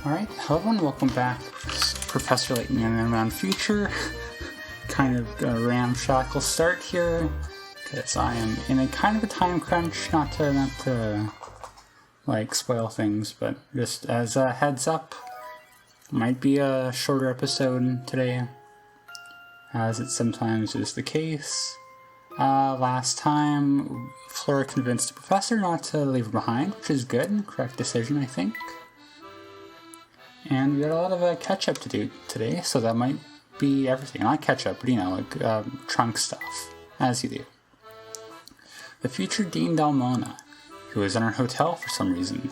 Alright, hello everyone, welcome back. Professor Layton in Unwound Future. Kind of a ramshackle start here, because I am in a kind of a time crunch, not to like spoil things, but just as a heads up, might be a shorter episode today, as it sometimes is the case. Last time, Flora convinced the professor not to leave her behind, which is good, correct decision I think. And we got a lot of catch-up to do today, so that might be everything. Not catch-up, but like trunk stuff, as you do. The future Dean Dalmona, who is in our hotel for some reason.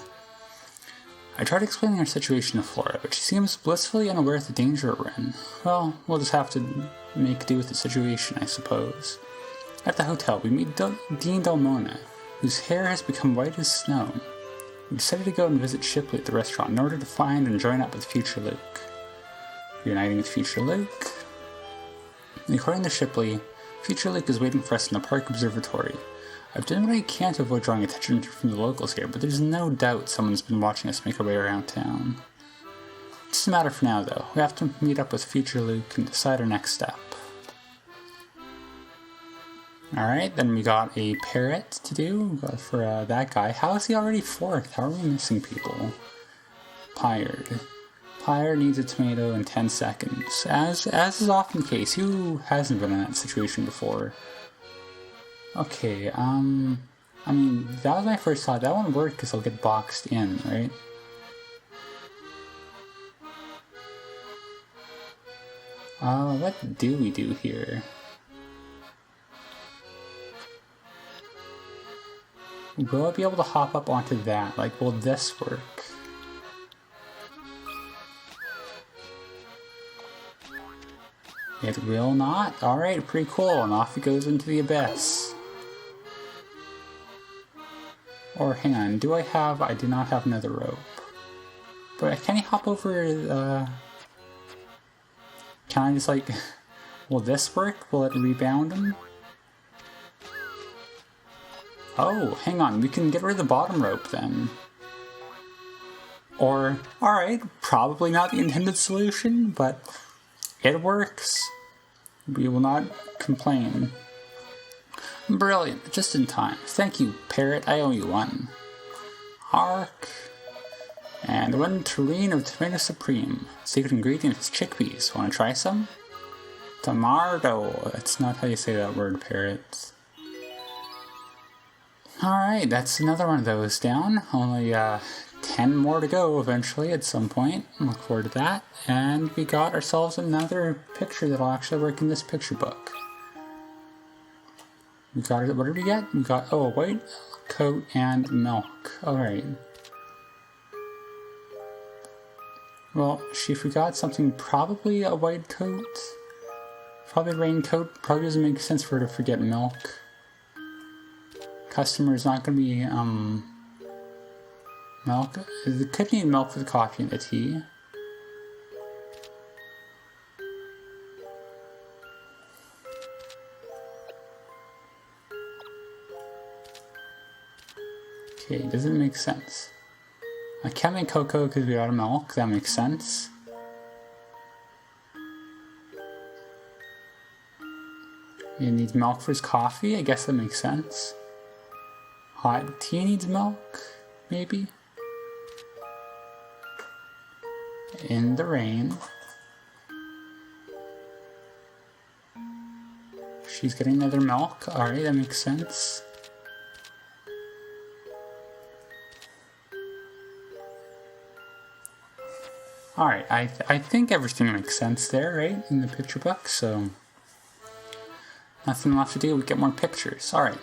I tried explaining our situation to Flora, but she seems blissfully unaware of the danger we're in. Well, we'll just have to make do with the situation, I suppose. At the hotel, we meet Dean Dalmona, whose hair has become white as snow. We decided to go and visit Shipley at the restaurant in order to find and join up with future Luke. Reuniting with future Luke. According to Shipley, future Luke is waiting for us in the park observatory. I've done what I can to avoid drawing attention from the locals here, but there's no doubt someone's been watching us make our way around town. It doesn't matter for now, though. We have to meet up with future Luke and decide our next step. Alright, then we got a parrot to do for that guy. How is he already fourth? How are we missing people? Pyred. Pyred needs a tomato in 10 seconds. As is often the case, who hasn't been in that situation before? Okay, I mean, that was my first thought. That won't work because I'll get boxed in, right? What do we do here? Will I be able to hop up onto that? Like, will this work? It will not? Alright, pretty cool. And off it goes into the abyss. Or, hang on, I do not have another rope. But can I hop over, can I just, like, will this work? Will it rebound him? Oh, hang on, we can get rid of the bottom rope then. Or, alright, probably not the intended solution, but it works. We will not complain. Brilliant, just in time. Thank you, parrot, I owe you one. Arc. And one tureen of tomato supreme. Secret ingredient is chickpeas. Want to try some? Tomato. That's not how you say that word, parrot. Alright, that's another one of those down. Only 10 more to go eventually at some point. Look forward to that. And we got ourselves another picture that'll actually work in this picture book. We got it. What did we get? We got, a white coat and milk. Alright. Well, she forgot something, probably a white coat. Probably a raincoat. Probably doesn't make sense for her to forget milk. Customer is not going to be, milk. They could need milk for the coffee and the tea. Okay, doesn't make sense. I can't make cocoa because we got a milk. That makes sense. He needs milk for his coffee. I guess that makes sense. Hot tea needs milk, maybe? In the rain. She's getting another milk. Alright, that makes sense. Alright, I think everything makes sense there, right? In the picture book, so nothing left to do, we get more pictures. Alright.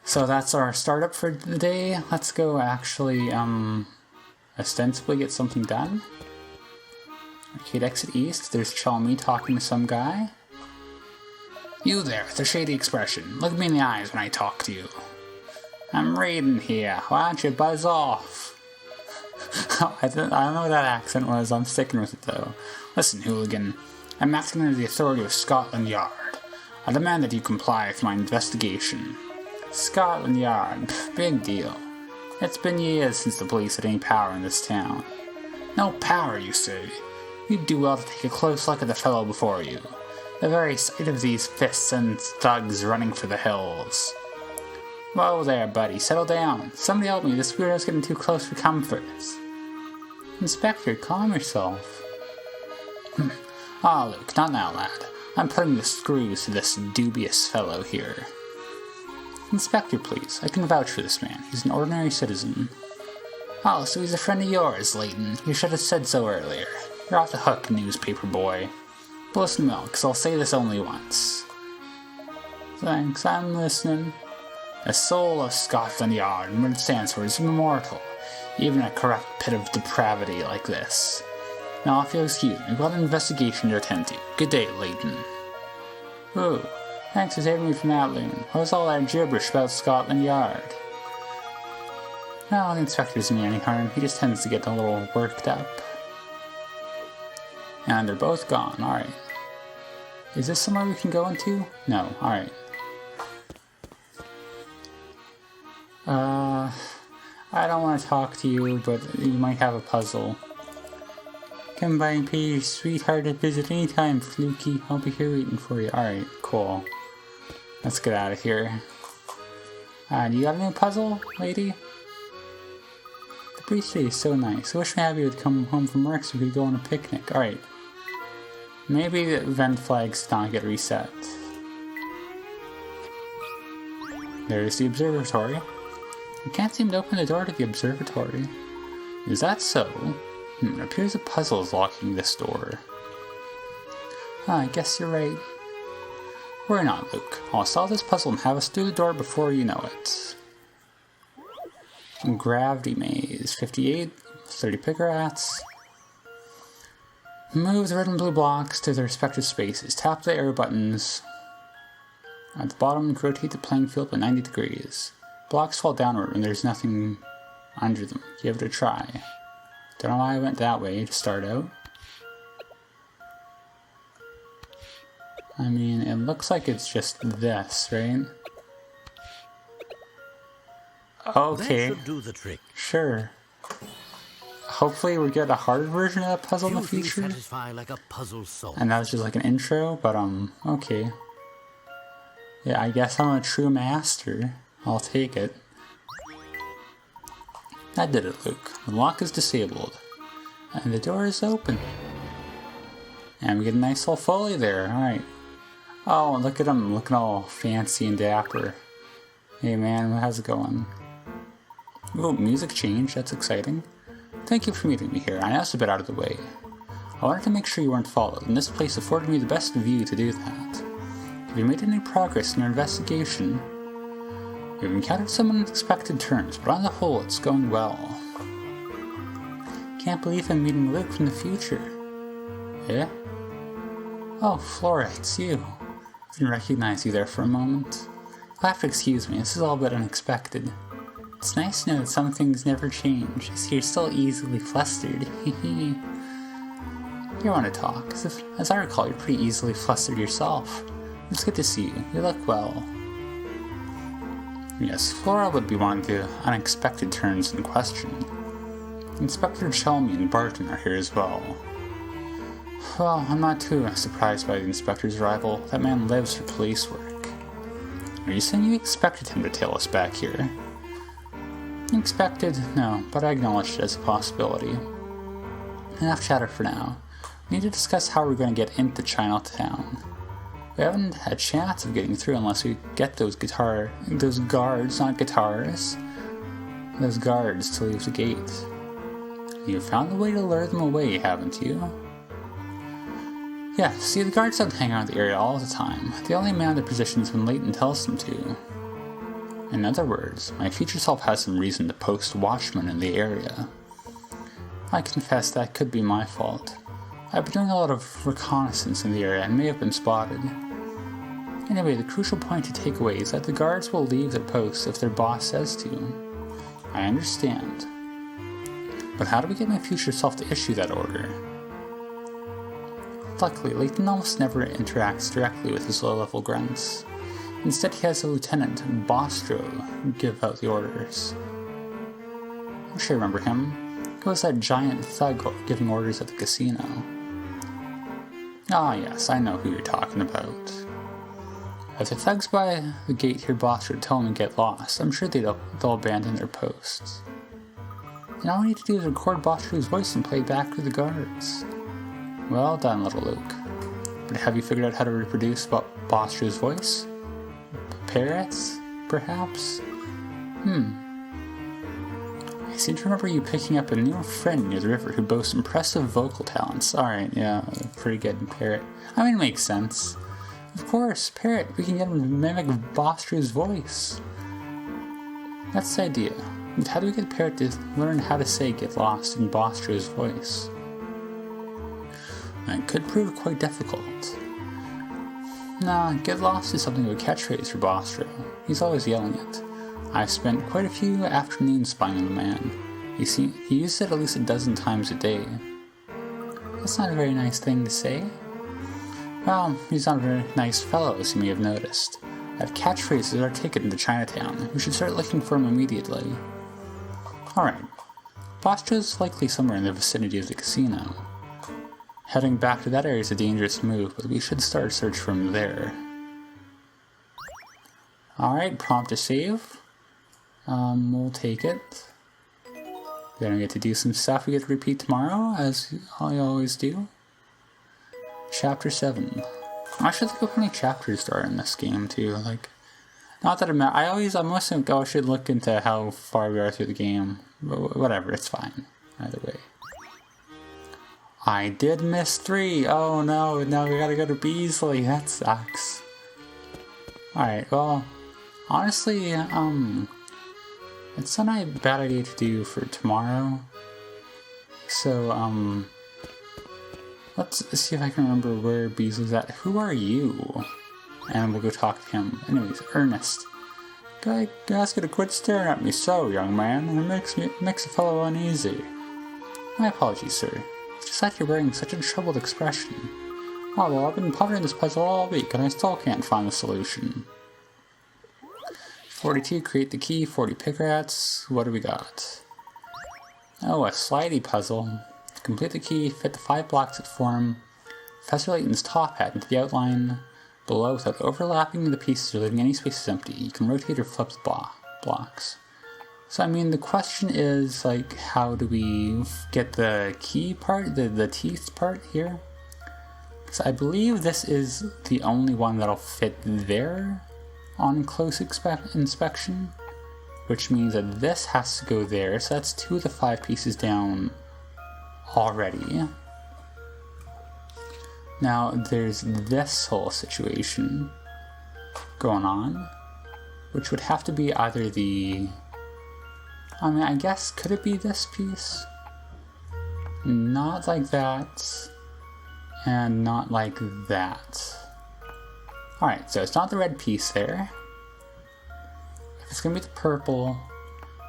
So that's our startup for the day. Let's go actually, ostensibly get something done. Arcade exit east. There's Chalmy talking to some guy. You there, with a shady expression. Look me in the eyes when I talk to you. I'm Raiden here. Why don't you buzz off? I don't know what that accent was. I'm sticking with it, though. Listen, hooligan. I'm acting under the authority of Scotland Yard. I demand that you comply with my investigation. Scotland Yard, big deal. It's been years since the police had any power in this town. No power, you say? You'd do well to take a close look at the fellow before you. The very sight of these fists sends thugs running for the hills. Whoa there, buddy, settle down. Somebody help me, this weirdo's getting too close for comfort. Inspector, calm yourself. Ah, Luke, not now, lad. I'm putting the screws to this dubious fellow here. Inspector, please. I can vouch for this man. He's an ordinary citizen. Oh, so he's a friend of yours, Layton. You should have said so earlier. You're off the hook, newspaper boy. But listen well, because I'll say this only once. Thanks, I'm listening. The soul of Scotland Yard, and what it stands for, is immortal, even in a corrupt pit of depravity like this. Now, if you'll excuse me, we've got an investigation to attend to. Good day, Layton. Oh, thanks for saving me from that loon. What was all that gibberish about Scotland Yard? No, the inspector doesn't mean any harm. He just tends to get a little worked up. And they're both gone, alright. Is this somewhere we can go into? No, alright. I don't want to talk to you, but you might have a puzzle. Come by and pay your sweetheart a visit anytime, Fluky. I'll be here waiting for you. Alright, cool. Let's get out of here. Do you have any puzzle, lady? The breeze today is so nice. I wish my Abby would come home from work so we could go on a picnic. Alright. Maybe the event flags did not get reset. There's the observatory. I can't seem to open the door to the observatory. Is that so? It appears a puzzle is locking this door. I guess you're right. Worry not, Luke. I'll solve this puzzle and have us through the door before you know it. Gravity maze. 58. 30 picker rats. Move the red and blue blocks to their respective spaces. Tap the arrow buttons at the bottom and rotate the playing field by 90 degrees. Blocks fall downward when there's nothing under them. Give it a try. Don't know why I went that way to start out. I mean, it looks like it's just this, right? Okay. That should do the trick. Sure. Hopefully we get a harder version of that puzzle in the future. Satisfy like a puzzle solved. And that was just like an intro, but okay. Yeah, I guess I'm a true master. I'll take it. That did it, Luke. The lock is disabled. And the door is open. And we get a nice little foley there, alright. Oh, look at him, looking all fancy and dapper. Hey man, how's it going? Ooh, music change, that's exciting. Thank you for meeting me here. I know it's a bit out of the way. I wanted to make sure you weren't followed, and this place afforded me the best view to do that. Have you made any progress in your investigation? We've encountered some unexpected turns, but on the whole, it's going well. Can't believe I'm meeting Luke from the future. Eh? Oh, Flora, it's you. I didn't recognize you there for a moment. You'll have to excuse me, this is all but unexpected. It's nice to know that some things never change, as you're still easily flustered. You want to talk, as I recall, you're pretty easily flustered yourself. It's good to see you. You look well. Yes, Flora would be one of the unexpected turns in question. Inspector Chelmy and Barton are here as well. Well, I'm not too surprised by the inspector's arrival. That man lives for police work. Are you saying you expected him to tail us back here? Expected? No, but I acknowledged it as a possibility. Enough chatter for now. We need to discuss how we're going to get into Chinatown. We haven't had a chance of getting through unless we get those guards, not guitars, those guards to leave the gate. You've found a way to lure them away, haven't you? Yeah, see, the guards don't hang around the area all the time. They only man their positions when Layton tells them to. In other words, my future self has some reason to post watchmen in the area. I confess that could be my fault. I've been doing a lot of reconnaissance in the area and may have been spotted. Anyway, the crucial point to take away is that the guards will leave their posts if their boss says to. I understand. But how do we get my future self to issue that order? Luckily, Layton almost never interacts directly with his low-level grunts. Instead, he has a lieutenant, Bostro, give out the orders. I'm sure you remember him. It was that giant thug giving orders at the casino. Ah yes, I know who you're talking about. If the thugs by the gate hear Boster tell them to get lost, I'm sure they'll abandon their posts. And all we need to do is record Boster's voice and play it back to the guards. Well done, little Luke. But have you figured out how to reproduce Boster's voice? Parrots, perhaps? I seem to remember you picking up a new friend near the river who boasts impressive vocal talents. Alright, yeah, pretty good parrot. I mean, it makes sense. Of course, parrot, we can get him to mimic Boster's voice. That's the idea. But how do we get parrot to learn how to say get lost in Boster's voice? It could prove quite difficult. Nah, get lost is something of a catchphrase for Boster. He's always yelling it. I've spent quite a few afternoons spying on the man. He uses it at least a dozen times a day. That's not a very nice thing to say. Well, he's not a very nice fellow, as you may have noticed. That catchphrase is our ticket into Chinatown. We should start looking for him immediately. Alright. Boster's likely somewhere in the vicinity of the casino. Heading back to that area is a dangerous move, but we should start a search for him there. Alright, prompt to save. We'll take it. Then we get to do some stuff we get to repeat tomorrow, as I always do. Chapter 7. I should look up how many chapters there are in this game, too. Like, not that I'm listening, I should look into how far we are through the game. But whatever, it's fine. Either way. I did miss 3! Oh no, now we gotta go to Beasley. That sucks. Alright, well, honestly, it's not a bad idea to do for tomorrow. So, let's see if I can remember where Beasley's at. Who are you? And we'll go talk to him. Anyways, Ernest. I ask you to quit staring at me so, young man. It makes a fellow uneasy. My apologies, sir. It's just that you're wearing such a troubled expression. Oh, well, I've been pondering this puzzle all week, and I still can't find the solution. 42, create the key. 40 pick rats. What do we got? Oh, a slidey puzzle. To complete the key, fit the 5 blocks that form Professor Layton's top hat into the outline below without overlapping the pieces or leaving any spaces empty. You can rotate or flip the blocks. So, I mean, the question is, like, how do we get the key part, the teeth part here? Because I believe this is the only one that'll fit there on close inspection, which means that this has to go there, so that's 2 of the 5 pieces down already. Now, there's this whole situation going on, which would have to be either the... I mean, I guess, could it be this piece? Not like that, and not like that. Alright, so it's not the red piece there. If it's going to be the purple,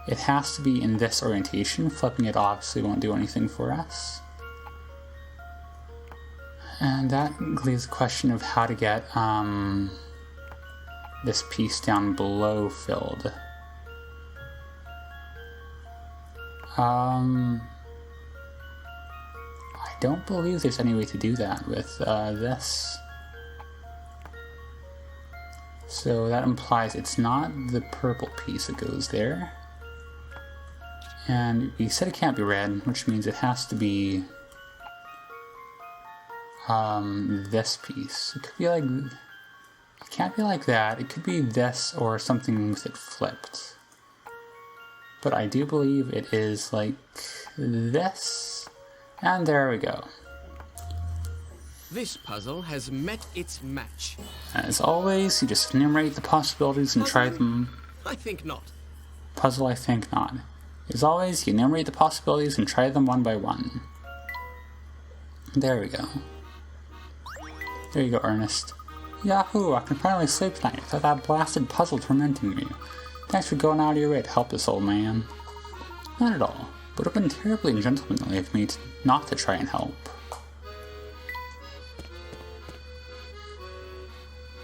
it has to be in this orientation. Flipping it obviously won't do anything for us. And that leaves the question of how to get this piece down below filled. I don't believe there's any way to do that with this. So that implies it's not the purple piece that goes there. And we said it can't be red, which means it has to be this piece. It could be like... It can't be like that. It could be this or something with it flipped. But I do believe it is like this. And there we go. This puzzle has met its match. As always, you just enumerate the possibilities and try them. I think not. Puzzle, I think not. As always, you enumerate the possibilities and try them one by one. There we go. There you go, Ernest. Yahoo! I can finally sleep tonight without that blasted puzzle tormenting me. Thanks for going out of your way to help this old man. Not at all. Would have been terribly ungentlemanly of me not to try and help.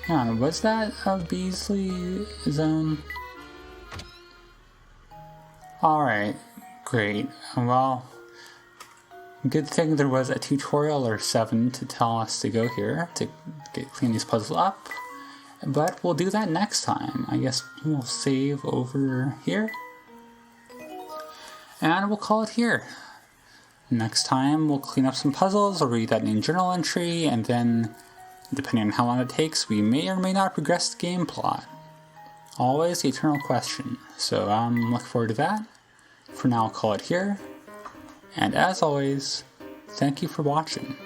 Hang on, was that a Beasley zone? Alright, great. Well, Good thing there was a tutorial or 7 to tell us to go here to clean these puzzles up. But we'll do that next time. I guess we'll save over here. And we'll call it here. Next time we'll clean up some puzzles, we'll read that main journal entry, and then, depending on how long it takes, we may or may not progress the game plot. Always the eternal question. So I'm looking forward to that. For now, I'll call it here. And as always, thank you for watching.